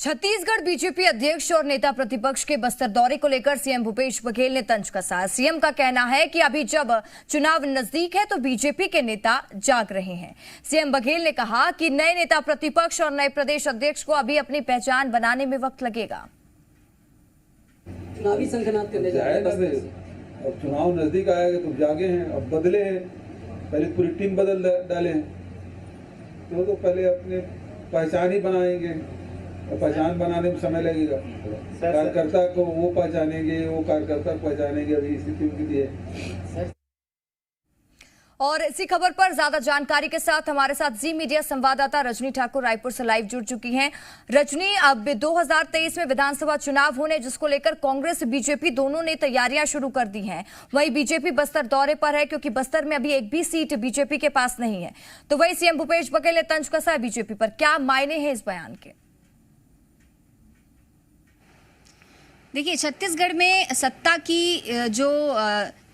Chhattisgarh BJP अध्यक्ष और नेता प्रतिपक्ष के बस्तर दौरे को लेकर सीएम भूपेश बघेल ने तंज कसा। सीएम का कहना है कि अभी जब चुनाव नजदीक है तो बीजेपी के नेता जाग रहे हैं। सीएम बघेल ने कहा कि नए नेता प्रतिपक्ष और नए प्रदेश अध्यक्ष को अभी अपनी पहचान बनाने में वक्त लगेगा। चुनावी संगठनात करने अब चुनाव नजदीक आएगा तो जागे हैं, अब बदले हैं, पहले पूरी टीम बदल डाले हैं तो पहले अपने पहचान ही बनाएंगे और पहचान बनाने में समय लगेगा। कार्यकर्ता को वो पहचानेंगे, वो कार्यकर्ता को पहचानेंगे, अभी स्थिति उनकी है। और इसी खबर पर ज्यादा जानकारी के साथ हमारे साथ जी मीडिया संवाददाता रजनी ठाकुर रायपुर से लाइव जुड़ चुकी हैं। रजनी, अब 2023 में विधानसभा चुनाव होने जिसको लेकर कांग्रेस बीजेपी दोनों ने तैयारियां शुरू कर दी हैं। वहीं बीजेपी बस्तर दौरे पर है क्योंकि बस्तर में अभी एक भी सीट बीजेपी के पास नहीं है। तो वहीं सीएम भूपेश बघेल ने तंज कसा है बीजेपी पर। क्या मायने हैं इस बयान के? देखिए, छत्तीसगढ़ में सत्ता की जो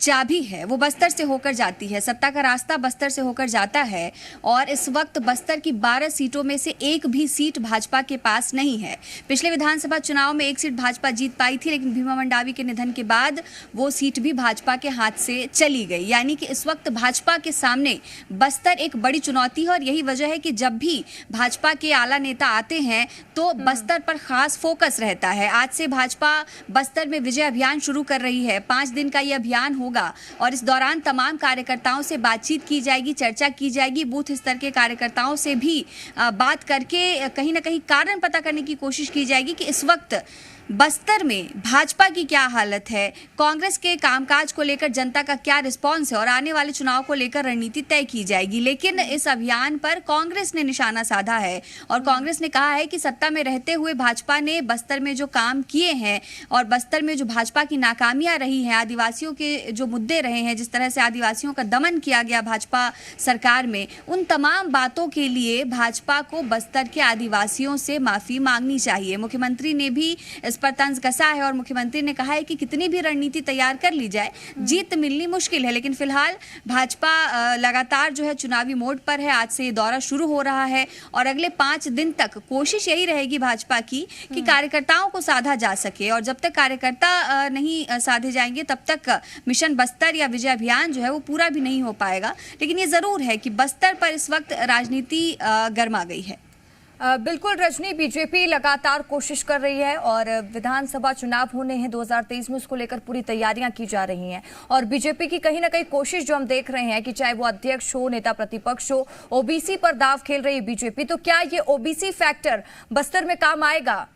चाबी है वो बस्तर से होकर जाती है। सत्ता का रास्ता बस्तर से होकर जाता है और इस वक्त बस्तर की 12 सीटों में से एक भी सीट भाजपा के पास नहीं है। पिछले विधानसभा चुनाव में एक सीट भाजपा जीत पाई थी, लेकिन भीमा मंडावी के निधन के बाद वो सीट भी भाजपा के हाथ से चली गई। यानी कि इस वक्त भाजपा के सामने बस्तर एक बड़ी चुनौती है और यही वजह है कि जब भी भाजपा के आला नेता आते हैं तो बस्तर पर खास फोकस रहता है। आज से भाजपा बस्तर में विजय अभियान शुरू कर रही है। 5 दिन का ये अभियान होगा और इस दौरान तमाम कार्यकर्ताओं से बातचीत की जाएगी, चर्चा की जाएगी। बूथ स्तर के कार्यकर्ताओं से भी बात करके कहीं ना कहीं कारण पता करने की कोशिश की जाएगी कि इस वक्त बस्तर में भाजपा की क्या हालत है, कांग्रेस के कामकाज को लेकर जनता का क्या रिस्पांस है और आने वाले चुनाव को लेकर रणनीति तय की जाएगी। लेकिन इस अभियान पर कांग्रेस ने निशाना साधा है और कांग्रेस ने कहा है कि सत्ता में रहते हुए भाजपा ने बस्तर में जो काम किए हैं और बस्तर में जो भाजपा की नाकामियां रही हैं, आदिवासियों के जो मुद्दे रहे हैं, जिस तरह से आदिवासियों का दमन किया गया भाजपा सरकार में, उन तमाम बातों के लिए भाजपा को बस्तर के आदिवासियों से माफी मांगनी चाहिए। मुख्यमंत्री ने भी इस पर तंज कसा है और मुख्यमंत्री ने कहा है कि कितनी भी रणनीति तैयार कर ली जाए, जीत मिलनी मुश्किल है। लेकिन फिलहाल भाजपा लगातार जो है चुनावी मोड पर है। आज से ये दौरा शुरू हो रहा है और अगले 5 दिन तक कोशिश यही रहेगी भाजपा की कि कार्यकर्ताओं को साधा जा सके और जब तक कार्यकर्ता नहीं साधे जाएंगे तब तक मिशन बस्तर या विजय अभियान जो है वो पूरा भी नहीं हो पाएगा। लेकिन ये जरूर है कि बस्तर पर इस वक्त राजनीति गर्मा गई है। बिल्कुल रजनी, बीजेपी लगातार कोशिश कर रही है और विधानसभा चुनाव होने हैं 2023 में, उसको लेकर पूरी तैयारियां की जा रही हैं और बीजेपी की कहीं ना कहीं कोशिश जो हम देख रहे हैं कि चाहे वो अध्यक्ष हो, नेता प्रतिपक्ष हो, ओबीसी पर दाव खेल रही है बीजेपी। तो क्या ये ओबीसी फैक्टर बस्तर में काम आएगा?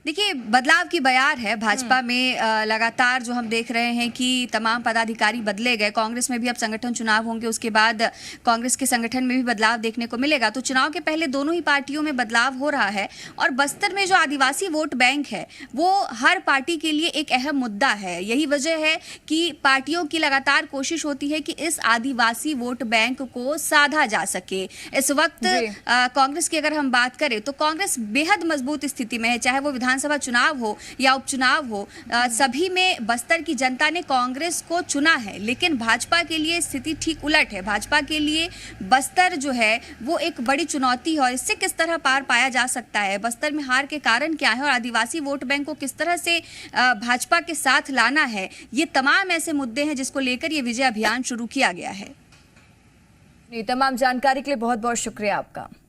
देखिए, बदलाव की बयार है भाजपा में। लगातार जो हम देख रहे हैं कि तमाम पदाधिकारी बदले गए। कांग्रेस में भी अब संगठन चुनाव होंगे, उसके बाद कांग्रेस के संगठन में भी बदलाव देखने को मिलेगा। तो चुनाव के पहले दोनों ही पार्टियों में बदलाव हो रहा है और बस्तर में जो आदिवासी वोट बैंक है वो हर पार्टी के लिए एक अहम मुद्दा है। यही वजह है कि पार्टियों की लगातार कोशिश होती है कि इस आदिवासी वोट बैंक को साधा जा सके। इस वक्त कांग्रेस की अगर हम बात करें तो कांग्रेस बेहद मजबूत स्थिति में है। चाहे वो विधानसभा चुनाव हो या उपचुनाव हो, सभी में बस्तर की जनता ने कांग्रेस को चुना है। लेकिन भाजपा के लिए स्थिति ठीक उलट है। भाजपा के लिए बस्तर जो है वो एक बड़ी चुनौती है और इससे किस तरह पार पाया जा सकता है, बस्तर में हार के कारण क्या है और आदिवासी वोट बैंक को किस तरह से भाजपा के साथ लाना है, ये तमाम ऐसे मुद्दे हैं जिसको लेकर ये विजय अभियान शुरू किया गया है। तमाम जानकारी के लिए बहुत बहुत शुक्रिया आपका।